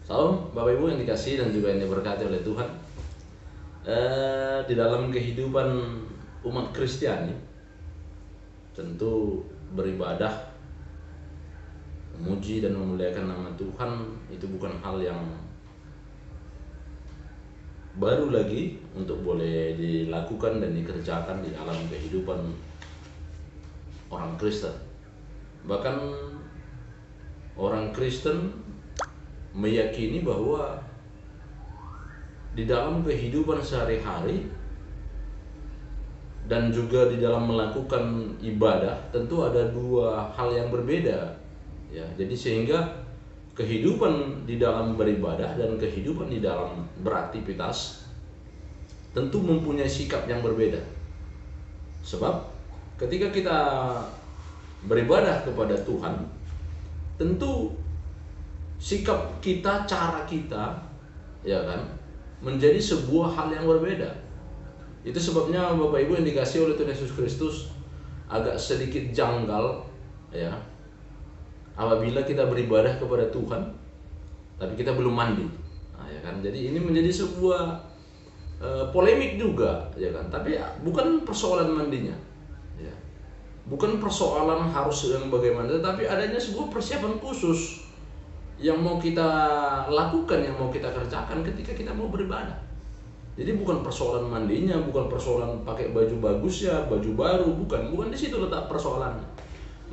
Salam Bapak Ibu yang dikasihi dan juga yang diberkati oleh Tuhan. Di dalam kehidupan umat Kristiani, tentu beribadah, memuji dan memuliakan nama Tuhan itu bukan hal yang baru lagi untuk boleh dilakukan dan dikerjakan di dalam kehidupan orang Kristen. Bahkan orang Kristen meyakini bahwa di dalam kehidupan sehari-hari dan juga di dalam melakukan ibadah tentu ada dua hal yang berbeda, ya. Jadi sehingga kehidupan di dalam beribadah dan kehidupan di dalam beraktivitas tentu mempunyai sikap yang berbeda. Sebab ketika kita beribadah kepada Tuhan, tentu sikap kita, cara kita, ya kan, menjadi sebuah hal yang berbeda. Itu sebabnya Bapak Ibu yang dikasihi oleh Tuhan Yesus Kristus, agak sedikit janggal, ya, apabila kita beribadah kepada Tuhan tapi kita belum mandi, nah, ya kan. Jadi ini menjadi sebuah polemik juga, ya kan. Tapi bukan persoalan mandinya, ya, bukan persoalan harus yang bagaimana, tetapi adanya sebuah persiapan khusus yang mau kita lakukan, yang mau kita kerjakan ketika kita mau beribadah. Jadi bukan persoalan mandinya, bukan persoalan pakai baju bagus ya, baju baru, bukan di situ letak persoalannya.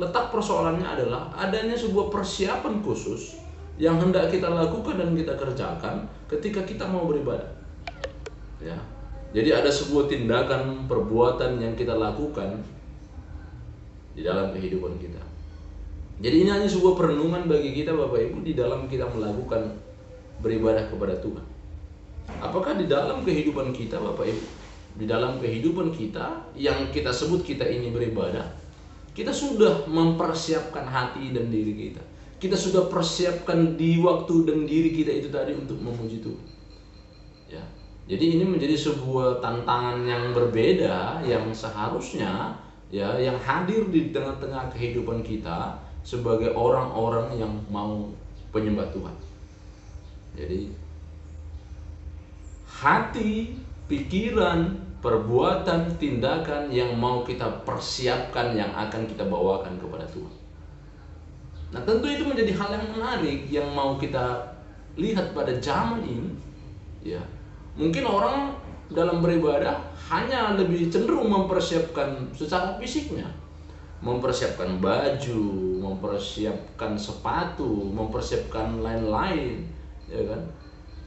Letak persoalannya adalah adanya sebuah persiapan khusus yang hendak kita lakukan dan kita kerjakan ketika kita mau beribadah. Ya. Jadi ada sebuah tindakan, perbuatan yang kita lakukan di dalam kehidupan kita. Jadi ini hanya sebuah perenungan bagi kita Bapak Ibu di dalam kita melakukan beribadah kepada Tuhan. Apakah di dalam kehidupan kita Bapak Ibu, di dalam kehidupan kita yang kita sebut kita ini beribadah, kita sudah mempersiapkan hati dan diri kita. Kita sudah persiapkan di waktu dan diri kita itu tadi untuk memuji Tuhan. Ya. Jadi ini menjadi sebuah tantangan yang berbeda yang seharusnya, ya, yang hadir di tengah-tengah kehidupan kita sebagai orang-orang yang mau penyembah Tuhan. Jadi hati, pikiran, perbuatan, tindakan yang mau kita persiapkan, yang akan kita bawakan kepada Tuhan. Nah, tentu itu menjadi hal yang menarik yang mau kita lihat pada zaman ini, ya. Mungkin orang dalam beribadah hanya lebih cenderung mempersiapkan secara fisiknya, mempersiapkan baju, mempersiapkan sepatu, mempersiapkan lain-lain, ya kan?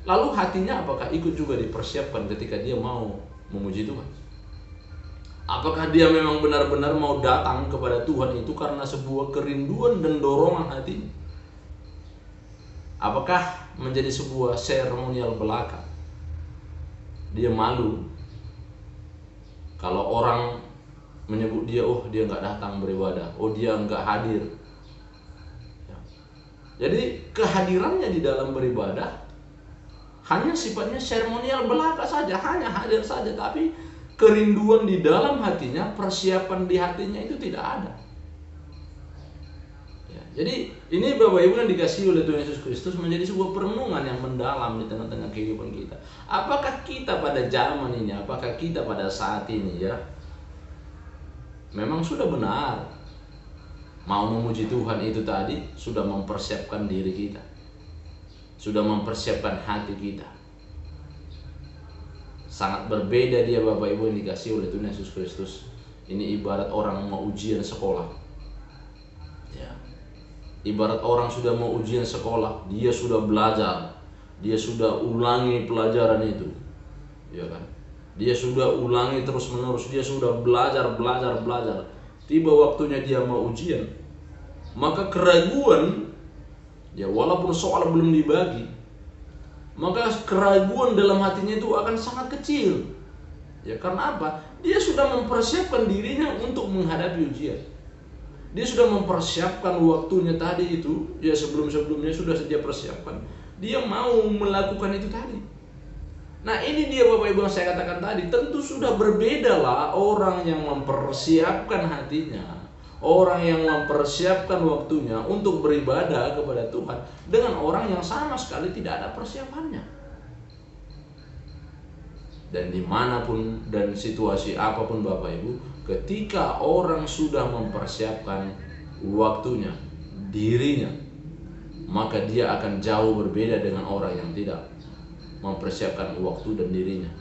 Lalu hatinya apakah ikut juga dipersiapkan ketika dia mau memuji Tuhan? Apakah dia memang benar-benar mau datang kepada Tuhan itu karena sebuah kerinduan dan dorongan hati? Apakah menjadi sebuah seremonial belaka? Dia malu kalau orang menyebut dia, oh dia nggak datang beribadah, oh dia nggak hadir. Ya. Jadi kehadirannya di dalam beribadah hanya sifatnya seremonial belaka saja, hanya hadir saja, tapi kerinduan di dalam hatinya, persiapan di hatinya itu tidak ada. Ya. Jadi ini Bapak Ibu yang dikasihi oleh Tuhan Yesus Kristus menjadi sebuah perenungan yang mendalam di tengah-tengah kehidupan kita. Apakah kita pada zaman ini, apakah kita pada saat ini, ya, memang sudah benar mau memuji Tuhan itu tadi, sudah mempersiapkan diri kita, sudah mempersiapkan hati kita. Sangat berbeda dia Bapak Ibu yang dikasihi oleh Tuhan Yesus Kristus. Ini ibarat orang mau ujian sekolah, ya. Ibarat orang sudah mau ujian sekolah, dia sudah belajar, dia sudah ulangi pelajaran itu, ya kan? Dia sudah ulangi terus menerus, dia sudah belajar. Tiba waktunya dia mau ujian, maka keraguan, ya, walaupun soal belum dibagi, maka keraguan dalam hatinya itu akan sangat kecil. Ya, karena apa? Dia sudah mempersiapkan dirinya untuk menghadapi ujian. Dia sudah mempersiapkan waktunya tadi itu, ya, sebelum-sebelumnya sudah dia persiapkan. Dia mau melakukan itu tadi. Nah, ini dia Bapak Ibu yang saya katakan tadi, tentu sudah berbeda lah orang yang mempersiapkan hatinya, orang yang mempersiapkan waktunya untuk beribadah kepada Tuhan dengan orang yang sama sekali tidak ada persiapannya. Dan dimanapun dan situasi apapun Bapak Ibu, ketika orang sudah mempersiapkan waktunya, dirinya, maka dia akan jauh berbeda dengan orang yang tidak mempersiapkan waktu dan dirinya.